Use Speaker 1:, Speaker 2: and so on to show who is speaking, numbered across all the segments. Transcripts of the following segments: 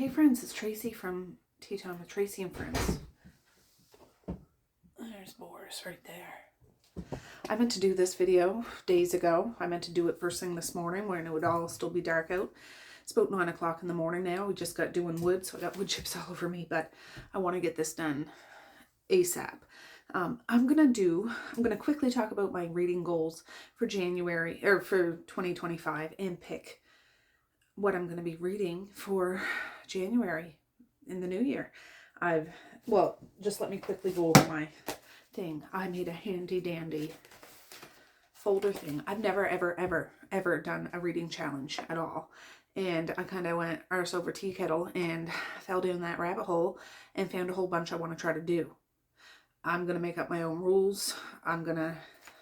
Speaker 1: Hey friends, it's Tracey from Tea Time with Tracey and Friends. There's Boris right there. I meant to do this video days ago. I meant to do it first thing this morning when it would all still be dark out. It's about 9 o'clock in the morning now. We just got doing wood, so I got wood chips all over me, but I want to get this done ASAP. I'm gonna quickly talk about my reading goals for January or for 2025 and pick what I'm going to be reading for January in the new year. Just let me quickly go over my thing. I made a handy dandy folder thing. I've never, ever done a reading challenge at all. And I kind of went arse over tea kettle and fell down that rabbit hole and found a whole bunch I want to try to do. I'm going to make up my own rules. I'm going to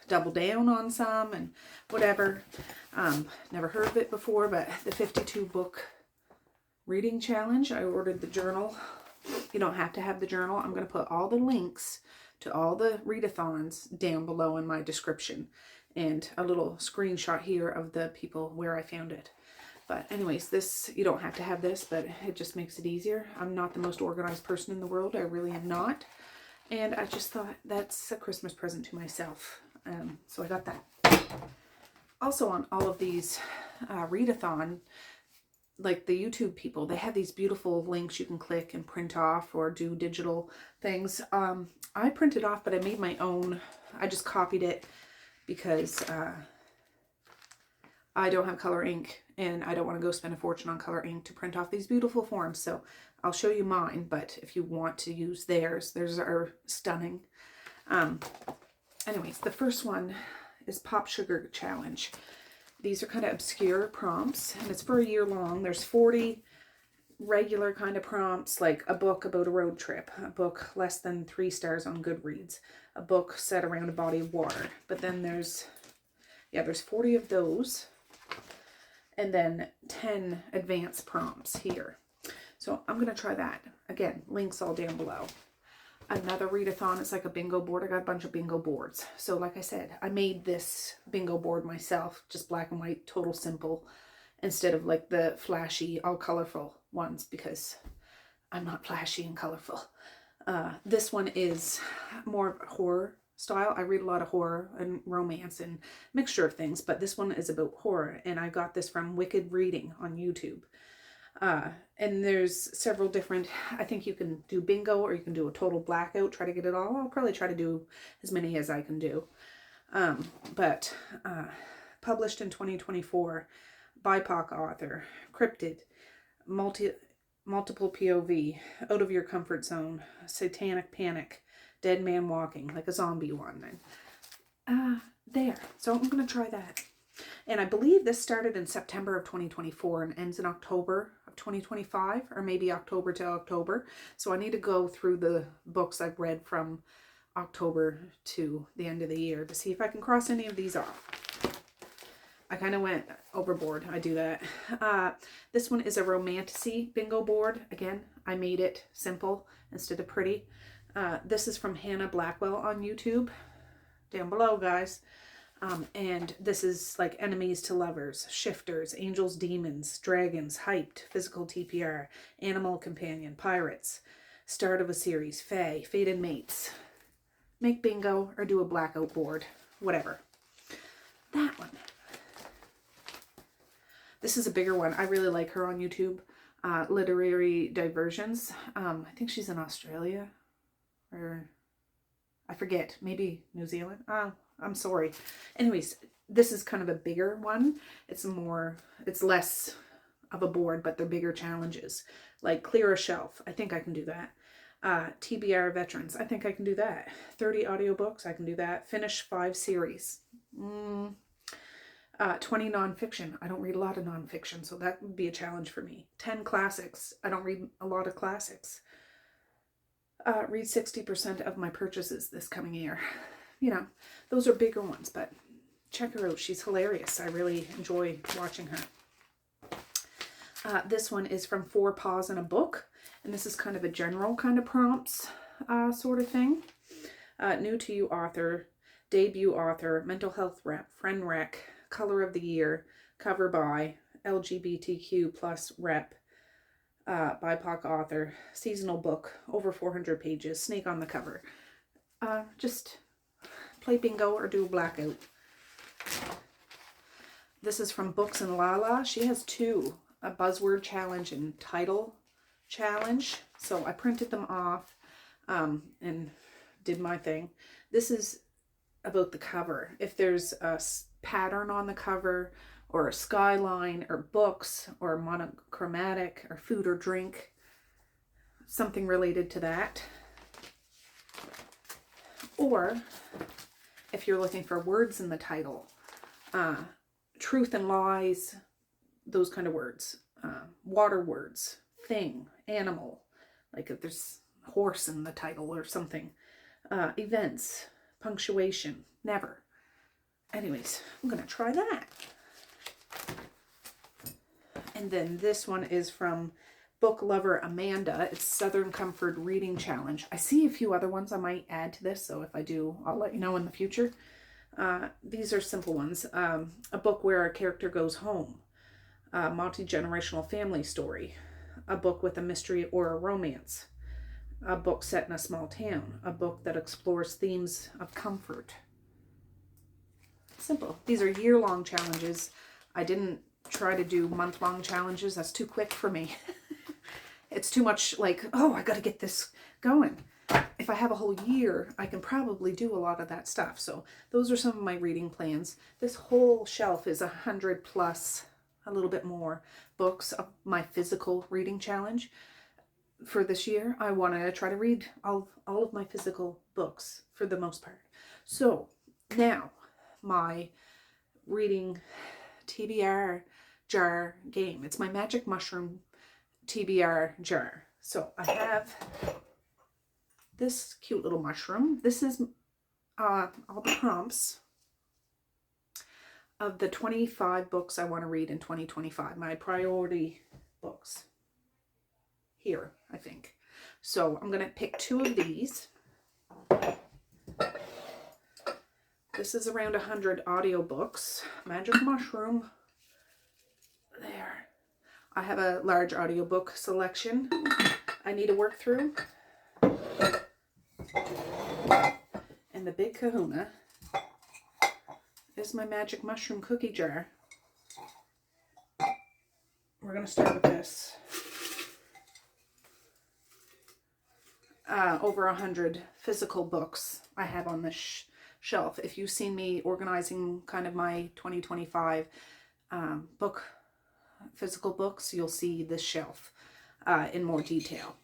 Speaker 1: double down on some and whatever. Never heard of it before, but the 52 book reading challenge. I ordered the journal. You don't have to have the journal. I'm going to put all the links to all the readathons down below in my description and a little screenshot here of the people where I found it. But anyways, this, you don't have to have this, but it just makes it easier. I'm not the most organized person in the world. I really am not. And I just thought that's a Christmas present to myself. So I got that. Also on all of these readathon, like the YouTube people, they have these beautiful links you can click and print off or do digital things. I printed off, but I made my own. I just copied it because I don't have color ink and I don't want to go spend a fortune on color ink to print off these beautiful forms. So I'll show you mine, but if you want to use theirs are stunning. Anyways, the first one is Pop Sugar Challenge. These are kind of obscure prompts, and it's for a year long. There's 40 regular kind of prompts, like a book about a road trip, a book less than 3 stars on Goodreads, a book set around a body of water. But then there's 40 of those, and then 10 advanced prompts here. So I'm going to try that. Again, links all down below. Another readathon, it's like a bingo board. I got a bunch of bingo boards. So like I said, I made this bingo board myself, just black and white, total simple, instead of like the flashy, all colorful ones, because I'm not flashy and colorful. This one is more horror style. I read a lot of horror and romance and mixture of things, but this one is about horror, and I got this from WitckedReading on YouTube. And there's several different, I think you can do bingo or you can do a total blackout, try to get it all. I'll probably try to do as many as I can do. Published in 2024, BIPOC author, cryptid, multiple POV, out of your comfort zone, satanic panic, dead man walking, like a zombie one. And, there. So I'm going to try that. And I believe this started in September of 2024 and ends in October of 2025, or maybe October to October. So I need to go through the books I've read from October to the end of the year to see if I can cross any of these off. I kind of went overboard. I do that. This one is a Romantasy bingo board. Again, I made it simple instead of pretty. This is from Hannah Blackwell on YouTube. Down below, guys. And this is like enemies to lovers, shifters, angels, demons, dragons, hyped, physical TPR, animal companion, pirates, start of a series, fae, fated mates. Make bingo or do a blackout board, whatever. That one. This is a bigger one. I really like her on YouTube. Literarydiversions. I think she's in Australia, or I forget, maybe New Zealand. I'm sorry. Anyways, this is kind of a bigger one. It's less of a board, but they're bigger challenges. Like clear a shelf. I think I can do that. TBR veterans. I think I can do that. 30 audiobooks. I can do that. Finish 5 series. 20 nonfiction. I don't read a lot of nonfiction, so that would be a challenge for me. 10 classics. I don't read a lot of classics. Read 60% of my purchases this coming year. You know, those are bigger ones, but check her out. She's hilarious. I really enjoy watching her. This one is from 4 Paws in a Book, and this is kind of a general kind of prompts sort of thing. New to you author, debut author, mental health rep, friend rec, color of the year, cover by, LGBTQ plus rep, BIPOC author, seasonal book, over 400 pages, snake on the cover. Just play bingo or do a blackout. This is from BooksandLala. She has two, a buzzword challenge and title challenge. So I printed them off and did my thing. This is about the cover. If there's a pattern on the cover, or a skyline, or books, or monochromatic, or food or drink, something related to that. Or if you're looking for words in the title, truth and lies, those kind of words, water words, thing, animal, like if there's horse in the title or something, events, punctuation, never. Anyways, I'm gonna try that. And then this one is from BookLoverAmanda. It's Southern Comfort Reading Challenge. I see a few other ones I might add to this, so if I do, I'll let you know in the future. These are simple ones. A book where a character goes home. A multi-generational family story. A book with a mystery or a romance. A book set in a small town. A book that explores themes of comfort. Simple. These are year-long challenges. I didn't try to do month-long challenges. That's too quick for me. It's too much like, oh, I got to get this going. If I have a whole year, I can probably do a lot of that stuff. So those are some of my reading plans. This whole shelf is 100 plus, a little bit more, books of my physical reading challenge. For this year, I want to try to read all of my physical books for the most part. So now my reading TBR jar game. It's my magic mushroom TBR jar. So I have this cute little mushroom. This is all the prompts of the 25 books I want to read in 2025. My priority books here, I think. So I'm going to pick two of these. This is around 100 audiobooks. Magic mushroom. There. I have a large audiobook selection I need to work through. And the big kahuna is my magic mushroom cookie jar. We're going to start with this. Over 100 physical books I have on this shelf. If you've seen me organizing kind of my 2025 physical books, you'll see this shelf in more detail,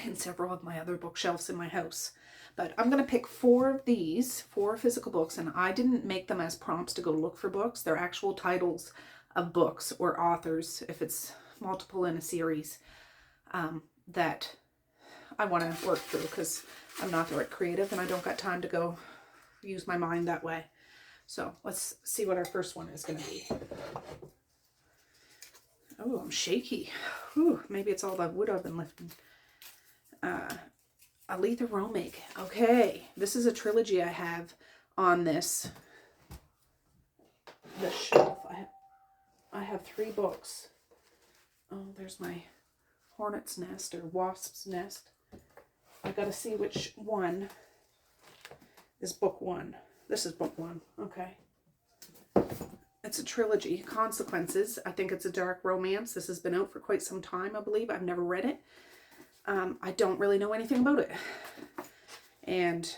Speaker 1: and several of my other bookshelves in my house. But I'm going to pick four of these, 4 physical books, and I didn't make them as prompts to go look for books. They're actual titles of books or authors, if it's multiple in a series, that I want to work through, because I'm not the right creative and I don't got time to go use my mind that way. So let's see what our first one is going to be. Oh, I'm shaky. Whew, maybe it's all that wood I've been lifting. Aletha Romig. Okay, this is a trilogy I have on this shelf. I have 3 books. Oh, there's my hornet's nest or wasp's nest. I gotta see which one is book 1. This is book 1. Okay. It's a trilogy. Consequences. I think it's a dark romance. This has been out for quite some time, I believe. I've never read it. I don't really know anything about it. And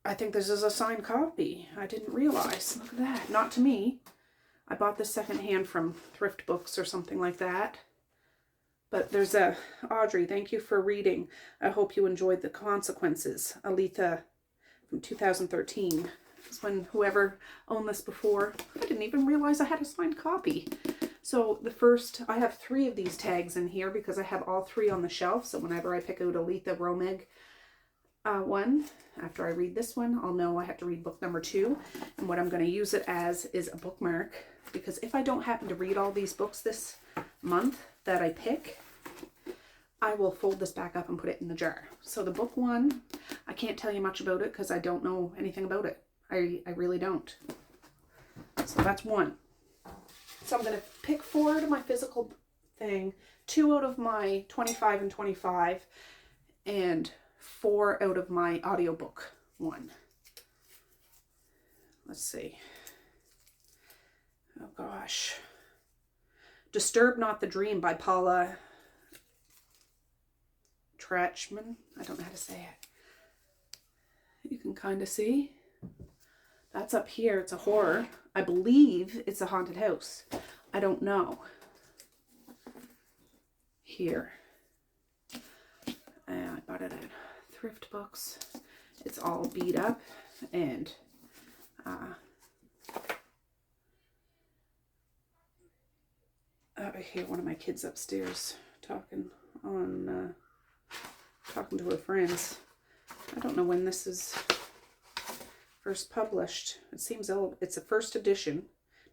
Speaker 1: I think this is a signed copy. I didn't realize. Look at that. Not to me. I bought this secondhand from thrift books or something like that. But there's a Audrey, thank you for reading. I hope you enjoyed the consequences. Aletha from 2013. That's when whoever owned this before. I didn't even realize I had a signed copy. So the first, I have 3 of these tags in here because I have all 3 on the shelf. So whenever I pick out Aletha Romig one, after I read this one, I'll know I have to read book number 2. And what I'm going to use it as is a bookmark. Because if I don't happen to read all these books this month that I pick, I will fold this back up and put it in the jar. So the book 1, I can't tell you much about it because I don't know anything about it. I really don't. So that's 1. So I'm going to pick 4 out of my physical thing, 2 out of my 25 and 25, and 4 out of my audiobook one. Let's see. Oh gosh. Disturb Not the Dream by Paula Trachman. I don't know how to say it. You can kind of see. That's up here. It's a horror. I believe it's a haunted house. I don't know. Here. I bought it at Thrift Books. It's all beat up and I hear one of my kids upstairs talking to her friends. I don't know when this is first published. It seems old. It's a first edition,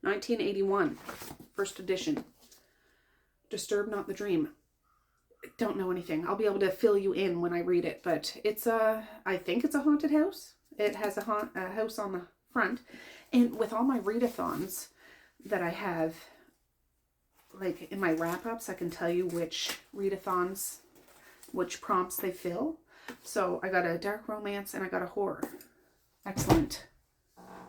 Speaker 1: 1981, first edition. Disturb Not the Dream. I don't know anything. I'll be able to fill you in when I read it, but it's I think it's a haunted house. It has a house on the front, and with all my readathons that I have, like in my wrap-ups, I can tell you which readathons, which prompts they fill. So I got a dark romance and I got a horror. Excellent. Oh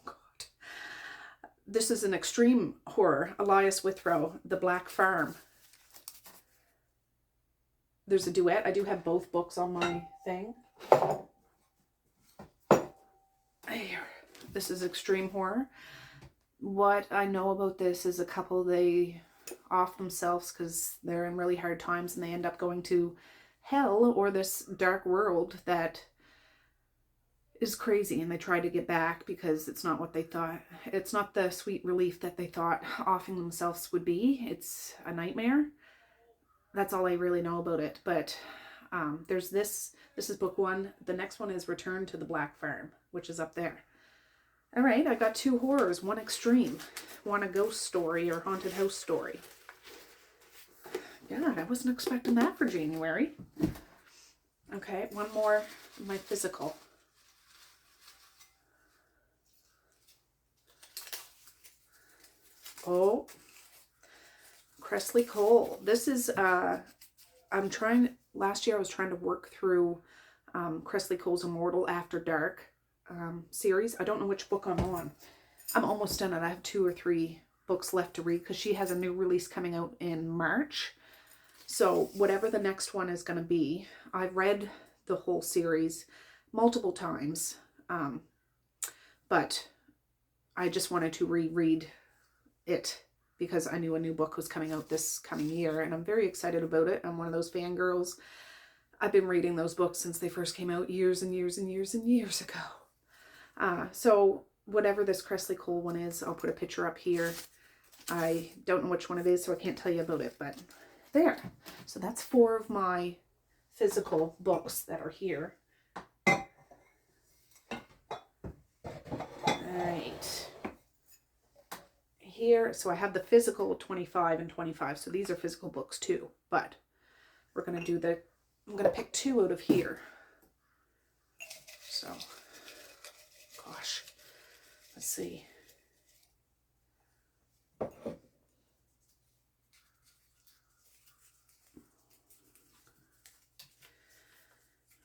Speaker 1: God. This is an extreme horror. Elias Withrow, The Black Farm. There's a duet. I do have both books on my thing. Here. This is extreme horror. What I know about this is a couple, they off themselves because they're in really hard times and they end up going to hell or this dark world that is crazy, and they try to get back because it's not what they thought. It's not the sweet relief that they thought offing themselves would be. It's a nightmare. That's all I really know about it. But there's this is book 1. The next one is Return to the Black Farm, which is up there. All right, I got 2 horrors, one extreme, one a ghost story or haunted house story. God, I wasn't expecting that for January. Okay, one more, my physical. Oh, Cressley Cole. This is, last year I was trying to work through Cressley Cole's Immortal After Dark series. I don't know which book I'm on. I'm almost done it. I have 2 or 3 books left to read because she has a new release coming out in March. So whatever the next one is going to be, I've read the whole series multiple times, but I just wanted to reread it because I knew a new book was coming out this coming year, and I'm very excited about it. I'm one of those fangirls. I've been reading those books since they first came out years and years and years and years ago. So whatever this Cressley Cole one is, I'll put a picture up here. I don't know which one it is, so I can't tell you about it, but there. So that's 4 of my physical books that are here. All right. Here, so I have the physical 25 and 25. So these are physical books too, but we're going to do I'm going to pick 2 out of here. So, gosh, let's see.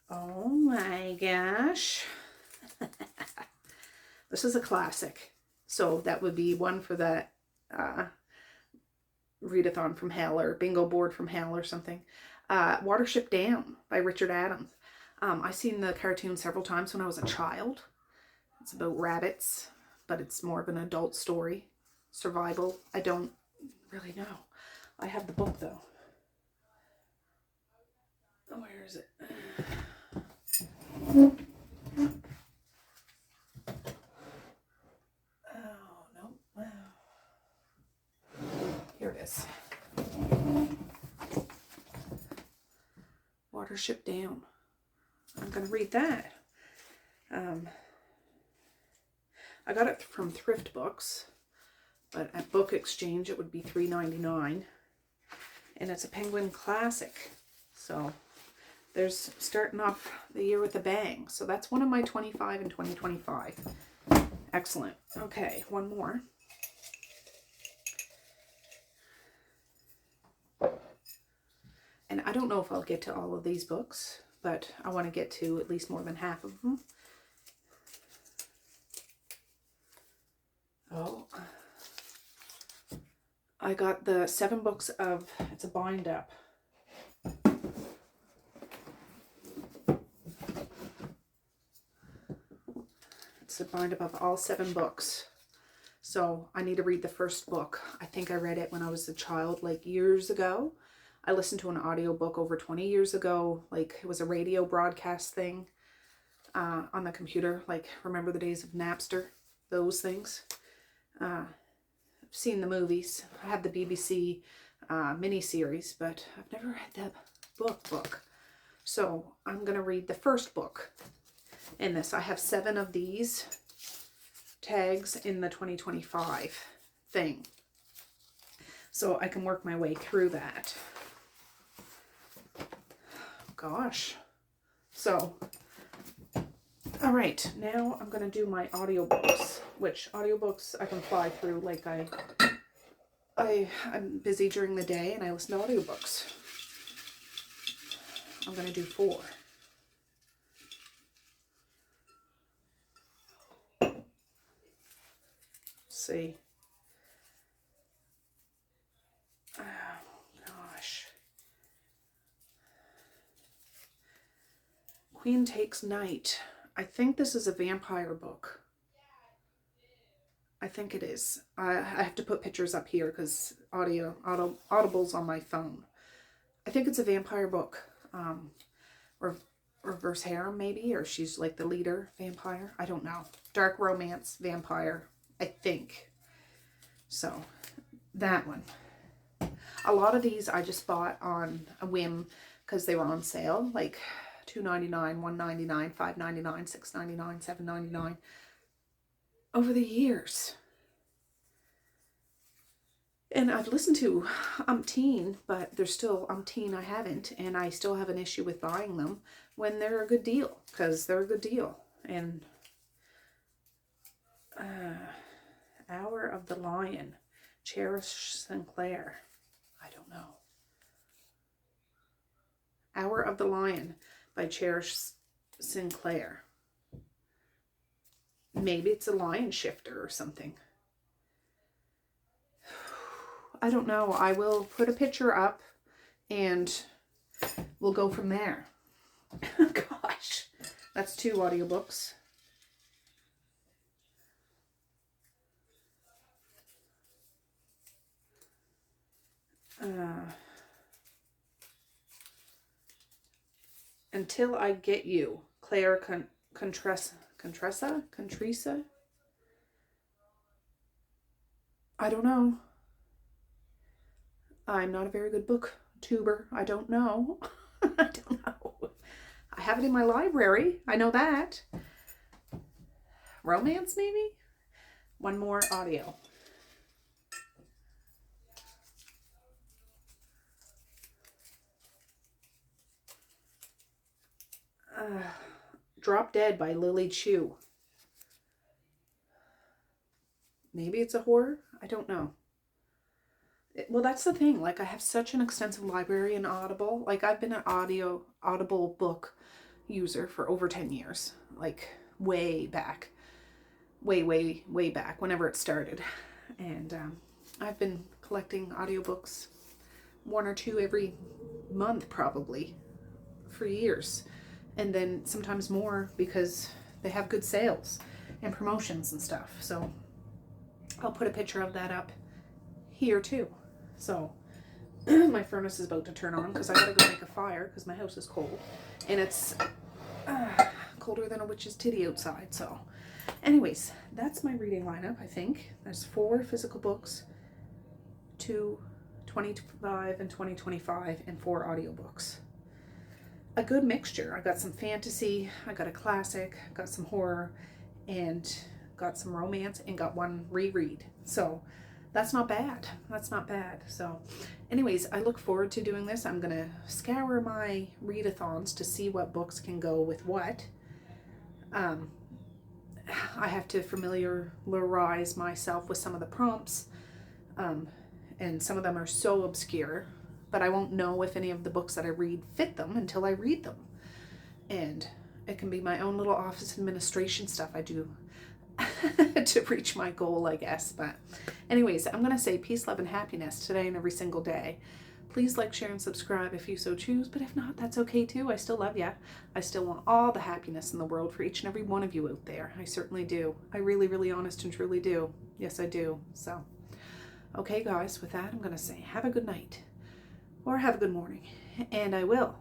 Speaker 1: Oh my gosh. This is a classic. So that would be one for the Readathon from Hell or Bingo Board from Hell or something. Watership Down by Richard Adams. I've seen the cartoon several times when I was a child. It's about rabbits, but it's more of an adult story. Survival. I don't really know. I have the book though. Where is it? Oh, no. Wow. Here it is. Watership Down. I'm going to read that. I got it from Thrift Books, but at Book Exchange it would be $3.99. And it's a Penguin classic. So there's starting off the year with a bang. So that's one of my 25 and 2025. Excellent. Okay, one more. And I don't know if I'll get to all of these books, but I want to get to at least more than half of them. Oh, I got the 7 books of, it's a bind up. It's a bind up of all 7 books. So I need to read the first book. I think I read it when I was a child, like years ago. I listened to an audiobook over 20 years ago. Like it was a radio broadcast thing on the computer. Like remember the days of Napster? Those things. I've seen the movies. I have the BBC miniseries, but I've never read the book. So I'm going to read the first book in this. I have 7 of these tags in the 2025 thing. So I can work my way through that. Gosh. So, all right, now I'm going to do my audiobooks, which audiobooks I can fly through. Like I'm busy during the day and I listen to audiobooks. I'm going to do 4. Let's see. Oh, gosh. Queen Takes Night. I think this is a vampire book. I think it is. I have to put pictures up here because Audible's on my phone. I think it's a vampire book. Or reverse harem maybe, or she's like the leader vampire. I don't know. Dark romance vampire, I think. So that one. A lot of these I just bought on a whim because they were on sale, like $2.99, $1.99, $5.99, $6.99, $7.99 over the years. And I've listened to umpteen, but there's still umpteen I haven't, and I still have an issue with buying them when they're a good deal, because they're a good deal. And Hour of the Lion, Cherish Sinclair. I don't know. Hour of the Lion by Cherish Sinclair. Maybe it's a lion shifter or something. I don't know. I will put a picture up and we'll go from there. Gosh, that's 2 audiobooks. Until I Get You, Claire Contresa? I don't know. I'm not a very good booktuber. I don't know. I don't know. I have it in my library. I know that. Romance, maybe? One more audio. Drop Dead by Lily Chu. Maybe it's a horror? I don't know. Well, that's the thing. Like, I have such an extensive library in Audible. Like, I've been an Audible book user for over 10 years. Like, way back. Way back, whenever it started. And I've been collecting audiobooks, 1 or 2 every month, probably, for years. And then sometimes more because they have good sales and promotions and stuff. So I'll put a picture of that up here too. So my furnace is about to turn on because I gotta go make a fire because my house is cold. And it's colder than a witch's titty outside. So anyways, that's my reading lineup, I think. There's 4 physical books, 2 2025 and 2025, and 4 audiobooks. A good mixture. I got some fantasy, I got a classic, got some horror, and got some romance, and got 1 reread. So that's not bad. That's not bad. So anyways, I look forward to doing this. I'm going to scour my readathons to see what books can go with what. I have to familiarize myself with some of the prompts, and some of them are so obscure, but I won't know if any of the books that I read fit them until I read them. And it can be my own little office administration stuff I do to reach my goal, I guess. But anyways, I'm going to say peace, love, and happiness today and every single day. Please like, share, and subscribe if you so choose, but if not, that's okay too. I still love you. I still want all the happiness in the world for each and every one of you out there. I certainly do. I really, really honest and truly do. Yes, I do. So, okay, guys, with that, I'm going to say have a good night or have a good morning, and I will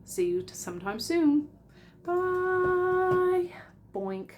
Speaker 1: see you sometime soon. Bye. Boink.